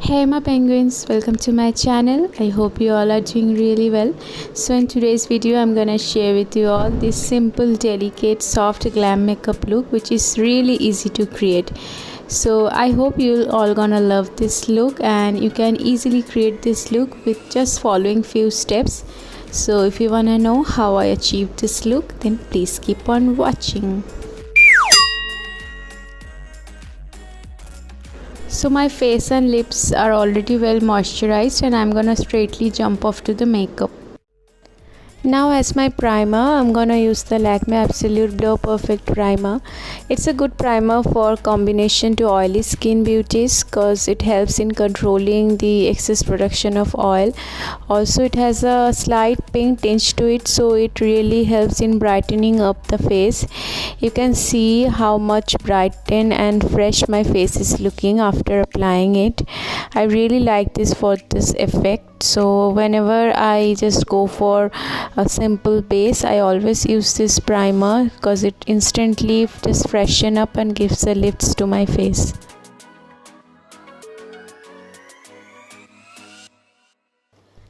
Hey my penguins, welcome to my channel. I hope you all are doing really well. So in today's video I'm gonna share with you all this simple, delicate, soft glam makeup look which is really easy to create. So I hope you all gonna love this look, and you can easily create this look with just following few steps. So if you wanna know how I achieved this look, then please keep on watching. So my face and lips are already well moisturized, and I'm gonna straightly jump off to the makeup. Now as my primer, I'm gonna use the Lakme Absolute Glow Perfect Primer. It's a good primer for combination to oily skin beauties because it helps in controlling the excess production of oil. Also it has a slight pink tinge to it, so it really helps in brightening up the face. You can see how much brightened and fresh my face is looking after applying it. I really like this for this effect. So whenever I just go for a simple base, I always use this primer because it instantly just freshen up and gives a lift to my face.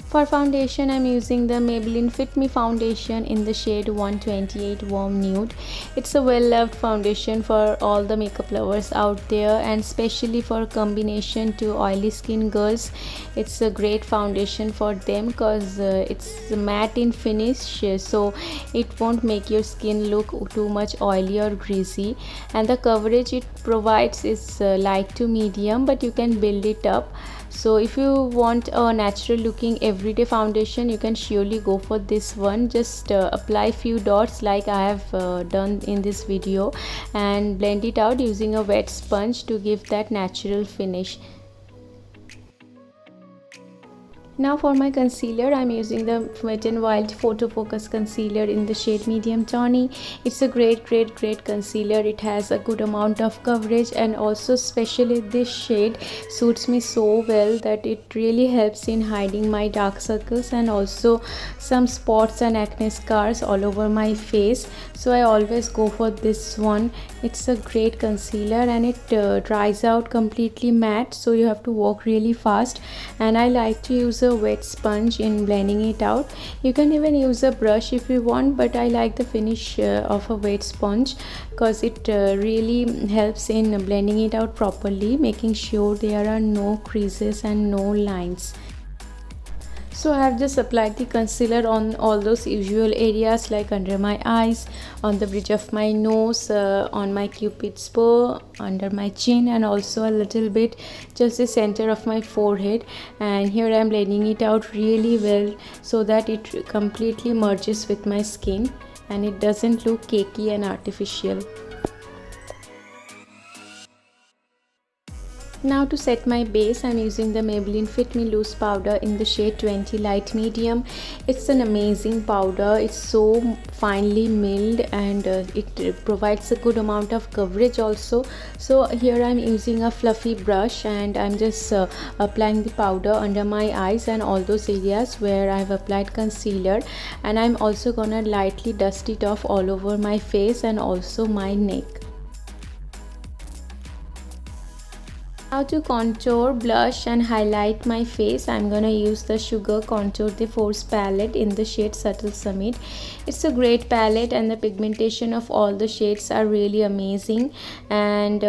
For foundation, I'm using the Maybelline Fit Me foundation in the shade 128 Warm Nude. It's a well-loved foundation for all the makeup lovers out there, and especially for combination to oily skin girls. It's a great foundation for them because it's matte in finish, so it won't make your skin look too much oily or greasy. And the coverage it provides is light to medium, but you can build it up. So if you want a natural looking everyday foundation, you can surely go for this one. Just apply few dots like I have done in this video, and blend it out using a wet sponge to give that natural finish. Now for my concealer, I'm using the Wet n Wild Photo Focus Concealer in the shade Medium Tawny. It's a great concealer. It has a good amount of coverage, and also especially this shade suits me so well that it really helps in hiding my dark circles and also some spots and acne scars all over my face. So I always go for this one. It's a great concealer, and it dries out completely matte, so you have to work really fast. And I like to use a wet sponge in blending it out. You can even use a brush if you want, but I like the finish of a wet sponge because it really helps in blending it out properly, making sure there are no creases and no lines. So I have just applied the concealer on all those usual areas like under my eyes, on the bridge of my nose, on my cupid's bow, under my chin, and also a little bit just the center of my forehead. And here I am blending it out really well so that it completely merges with my skin and it doesn't look cakey and artificial. Now to set my base, I'm using the Maybelline Fit Me Loose Powder in the shade 20 Light Medium. It's an amazing powder. It's so finely milled, and it provides a good amount of coverage also. So here I'm using a fluffy brush, and I'm just applying the powder under my eyes and all those areas where I've applied concealer. And I'm also gonna lightly dust it off all over my face and also my neck. Now to contour, blush and highlight my face, I'm gonna use the Sugar Contour de Force palette in the shade Subtle Summit. It's a great palette, and the pigmentation of all the shades are really amazing. And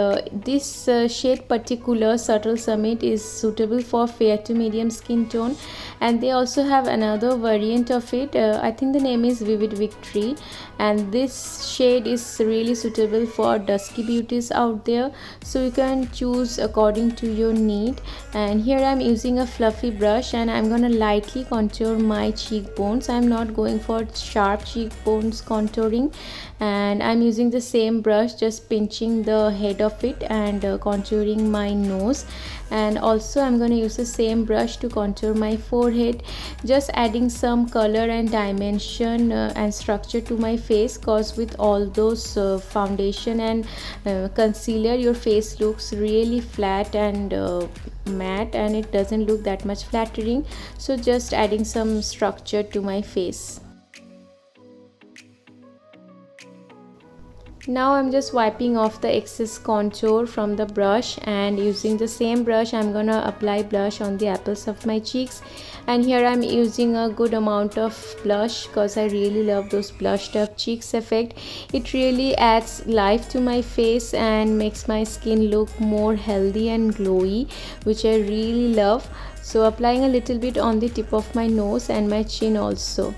this shade particular, Subtle Summit, is suitable for fair to medium skin tone. And they also have another variant of it. I think the name is Vivid Victory, and this shade is really suitable for dusky beauties out there. So you can choose according to your need. And here I'm using a fluffy brush, and I'm gonna lightly contour my cheekbones. I'm not going for sharp cheekbones contouring, and I'm using the same brush, just pinching the head of it and contouring my nose. And also I'm going to use the same brush to contour my forehead, just adding some color and dimension and structure to my face, cause with all those foundation and concealer, your face looks really flat and matte, and it doesn't look that much flattering. So just adding some structure to my face. Now I'm just wiping off the excess contour from the brush, and using the same brush I'm gonna apply blush on the apples of my cheeks. And here I'm using a good amount of blush because I really love those blushed up cheeks effect. It really adds life to my face and makes my skin look more healthy and glowy, which I really love. So applying a little bit on the tip of my nose and my chin also.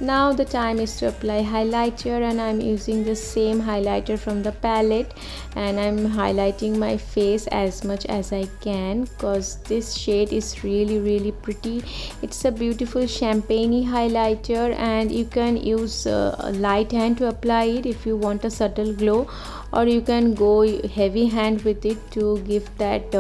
Now the time is to apply highlighter, and I'm using the same highlighter from the palette, and I'm highlighting my face as much as I can because this shade is really pretty. It's a beautiful champagne highlighter, and you can use a light hand to apply it if you want a subtle glow, or you can go heavy hand with it to give that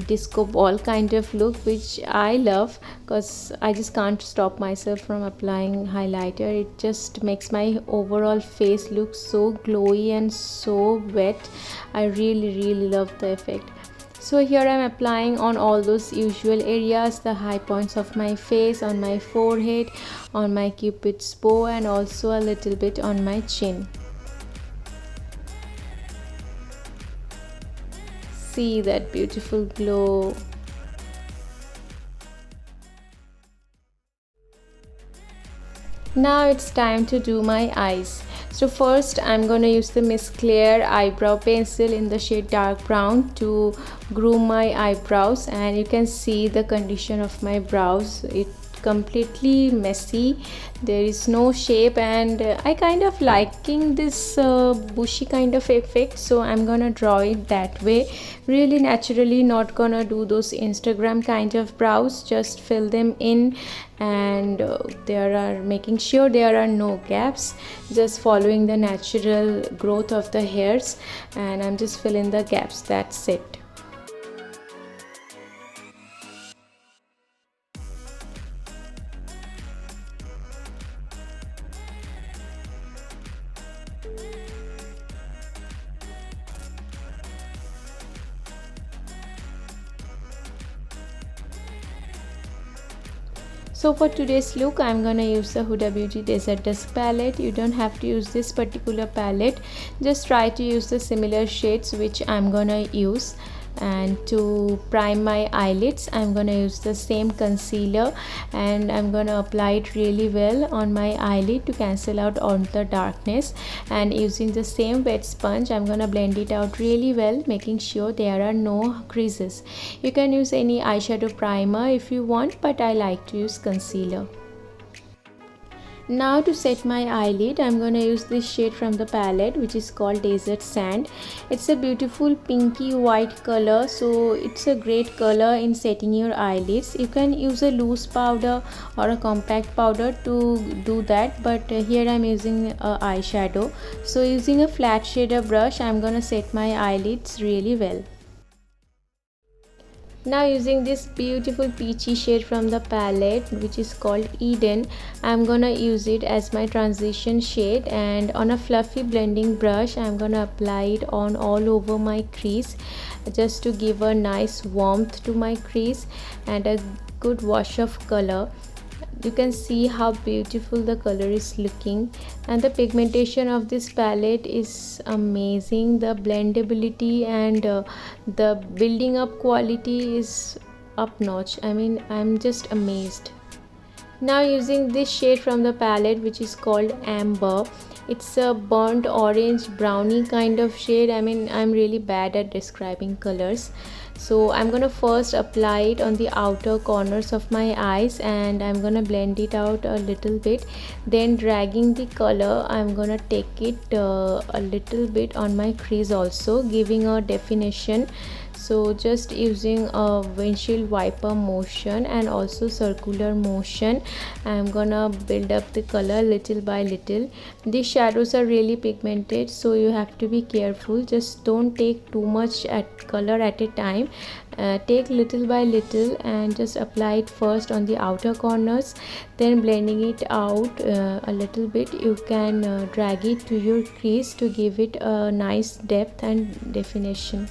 disco ball kind of look, which I love because I just can't stop myself from applying highlighter. It just makes my overall face look so glowy and so wet. I really love the effect. So here I'm applying on all those usual areas, the high points of my face, on my forehead, on my cupid's bow, and also a little bit on my chin. See that beautiful glow. Now it's time to do my eyes. So first I'm gonna use the Miss Claire eyebrow pencil in the shade dark brown to groom my eyebrows, and you can see the condition of my brows. It completely messy, there is no shape, and I kind of liking this bushy kind of effect, so I'm gonna draw it that way, really naturally, not gonna do those Instagram kind of brows, just fill them in, and there are making sure there are no gaps, just following the natural growth of the hairs, and I'm just filling the gaps. That's it. So for today's look, I'm gonna use the Huda Beauty Desert Dusk palette. You don't have to use this particular palette, just try to use the similar shades which I'm gonna use. And to prime my eyelids, I'm gonna use the same concealer, and I'm gonna apply it really well on my eyelid to cancel out all the darkness. And using the same wet sponge, I'm gonna blend it out really well, making sure there are no creases. You can use any eyeshadow primer if you want, but I like to use concealer. Now to set my eyelid, I'm going to use this shade from the palette, which is called Desert Sand. It's a beautiful pinky white color, so it's a great color in setting your eyelids. You can use a loose powder or a compact powder to do that, but here I'm using a eyeshadow. So using a flat shader brush, I'm going to set my eyelids really well. Now using this beautiful peachy shade from the palette, which is called Eden, I'm gonna use it as my transition shade, and on a fluffy blending brush I'm gonna apply it on all over my crease, just to give a nice warmth to my crease and a good wash of color. You can see how beautiful the color is looking, and the pigmentation of this palette is amazing. The blendability and the building up quality is up notch. I mean, I'm just amazed. Now using this shade from the palette, which is called Amber, it's a burnt orange brownie kind of shade. I mean, I'm really bad at describing colors, so I'm gonna first apply it on the outer corners of my eyes, and I'm gonna blend it out a little bit. Then dragging the color, I'm gonna take it a little bit on my crease also, giving a definition. So just using a windshield wiper motion and also circular motion, I'm gonna build up the color little by little. These shadows are really pigmented, so you have to be careful. Just don't take too much color at a time. Take little by little and just apply it first on the outer corners, then blending it out a little bit. You can drag it to your crease to give it a nice depth and definition.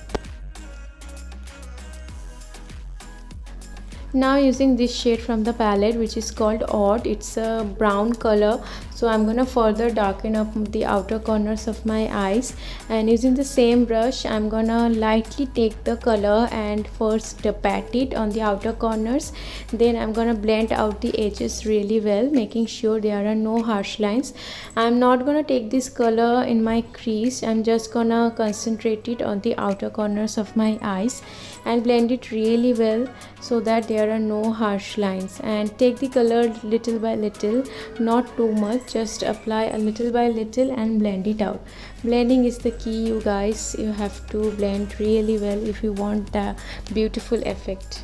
Now using this shade from the palette, which is called Odd, it's a brown color, So I'm gonna further darken up the outer corners of my eyes, and using the same brush I'm gonna lightly take the color and first pat it on the outer corners. Then I'm gonna blend out the edges really well, making sure there are no harsh lines. I'm not gonna take this color in my crease. I'm just gonna concentrate it on the outer corners of my eyes and blend it really well so that there are no harsh lines. And take the color little by little, not too much, just apply a little by little and blend it out. Blending is the key, you guys. You have to blend really well if you want the beautiful effect.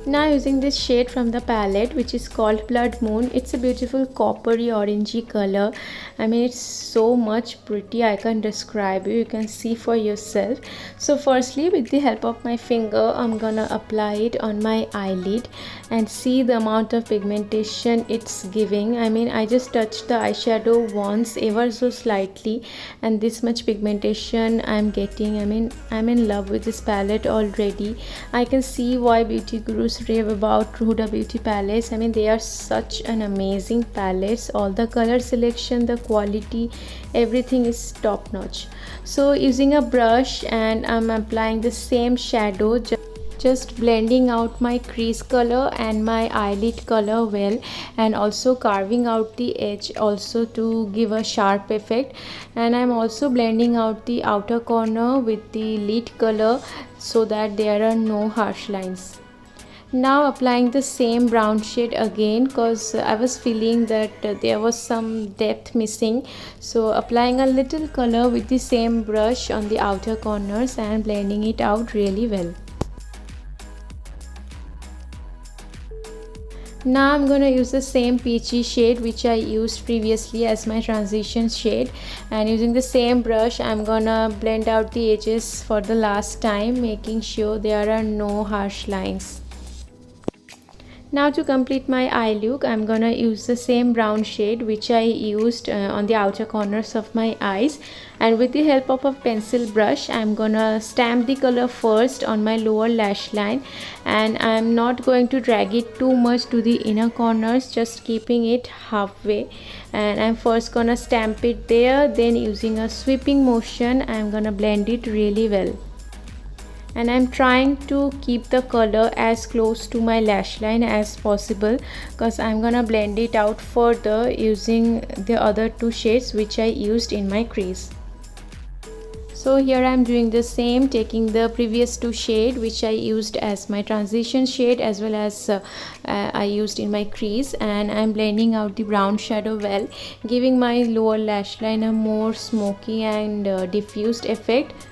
Now using this shade from the palette, which is called Blood Moon. It's a beautiful coppery orangey color. I mean, it's so much pretty, I can't describe you can see for yourself. So firstly, with the help of my finger, I'm gonna apply it on my eyelid and see the amount of pigmentation it's giving. I mean, I just touched the eyeshadow once, ever so slightly, and this much pigmentation I'm getting. I mean, I'm in love with this palette already. I can see why beauty gurus rave about Huda Beauty palettes. I mean, they are such an amazing palettes. All the color selection, the quality, everything is top notch. So using a brush, and I'm applying the same shadow, just blending out my crease color and my eyelid color well, and also carving out the edge also to give a sharp effect. And I'm also blending out the outer corner with the lid color so that there are no harsh lines. Now applying the same brown shade again, because I was feeling that there was some depth missing. So applying a little color with the same brush on the outer corners and blending it out really well. Now I'm gonna use the same peachy shade which I used previously as my transition shade, and using the same brush I'm gonna blend out the edges for the last time, making sure there are no harsh lines. Now to complete my eye look, I'm gonna use the same brown shade which I used on the outer corners of my eyes, and with the help of a pencil brush I'm gonna stamp the color first on my lower lash line, and I'm not going to drag it too much to the inner corners, just keeping it halfway. And I'm first gonna stamp it there, then using a sweeping motion I'm gonna blend it really well. And I'm trying to keep the color as close to my lash line as possible, because I'm gonna blend it out further using the other two shades which I used in my crease. So here I'm doing the same, taking the previous two shade which I used as my transition shade as well as I used in my crease, and I'm blending out the brown shadow well, giving my lower lash line a more smoky and diffused effect.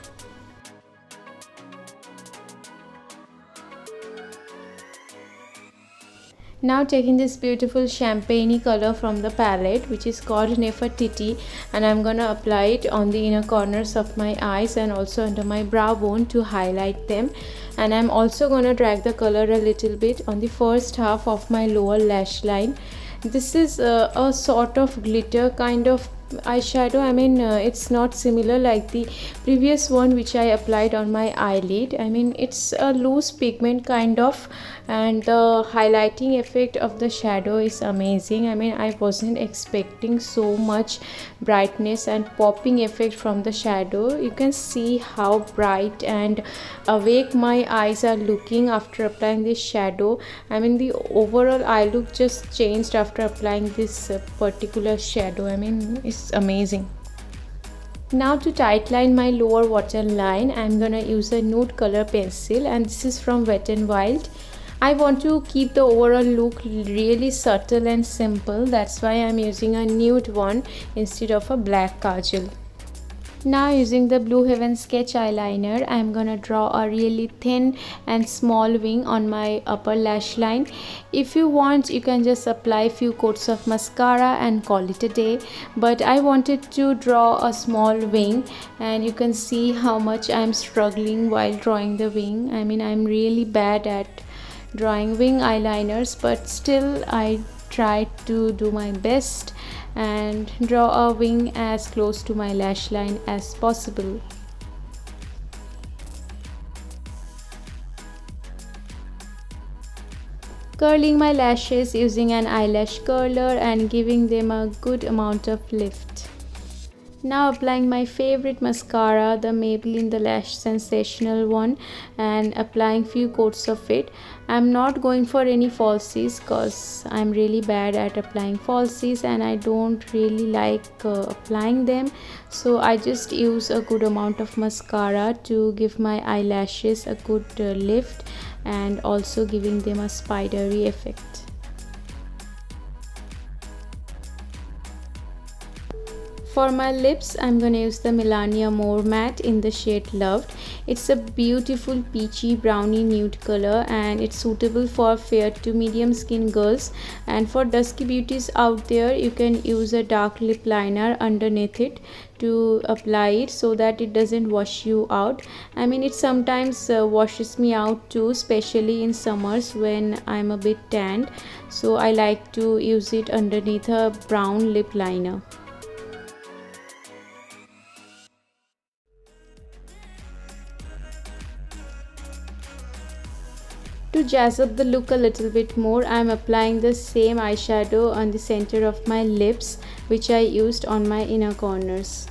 Now taking this beautiful champagne color from the palette which is called Nefertiti, and I'm gonna apply it on the inner corners of my eyes and also under my brow bone to highlight them. And I'm also gonna drag the color a little bit on the first half of my lower lash line. This is a sort of glitter kind of eyeshadow. I mean, it's not similar like the previous one which I applied on my eyelid. I mean, it's a loose pigment kind of, and the highlighting effect of the shadow is amazing. I mean, I wasn't expecting so much brightness and popping effect from the shadow. You can see how bright and awake my eyes are looking after applying this shadow. I mean, the overall eye look just changed after applying this particular shadow. I mean, it's amazing. Now to tightline my lower waterline, I'm gonna use a nude color pencil, and this is from Wet n Wild. I want to keep the overall look really subtle and simple. That's why I'm using a nude one instead of a black kajal. Now using the Blue Heaven sketch eyeliner, I'm gonna draw a really thin and small wing on my upper lash line. If you want, you can just apply a few coats of mascara and call it a day, but I wanted to draw a small wing, and you can see how much I'm struggling while drawing the wing. I mean, I'm really bad at drawing wing eyeliners, but still I tried to do my best and draw a wing as close to my lash line as possible. Curling my lashes using an eyelash curler and giving them a good amount of lift. Now applying my favorite mascara, the Maybelline The Lash Sensational one, and applying few coats of it. I'm not going for any falsies because I'm really bad at applying falsies and I don't really like applying them. So I just use a good amount of mascara to give my eyelashes a good lift and also giving them a spidery effect. For my lips, I'm going to use the Melania More Matte in the shade Loved. It's a beautiful peachy brownie nude color and it's suitable for fair to medium skin girls. And for dusky beauties out there, you can use a dark lip liner underneath it to apply it so that it doesn't wash you out. I mean, it sometimes washes me out too, especially in summers when I'm a bit tanned. So I like to use it underneath a brown lip liner. To jazz up the look a little bit more, I am applying the same eyeshadow on the center of my lips, which I used on my inner corners.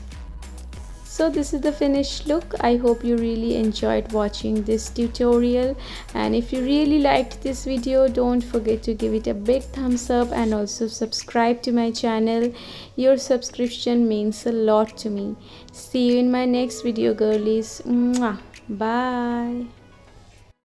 So this is the finished look. I hope you really enjoyed watching this tutorial, and if you really liked this video, don't forget to give it a big thumbs up and also subscribe to my channel. Your subscription means a lot to me. See you in my next video, girlies. Mwah. Bye.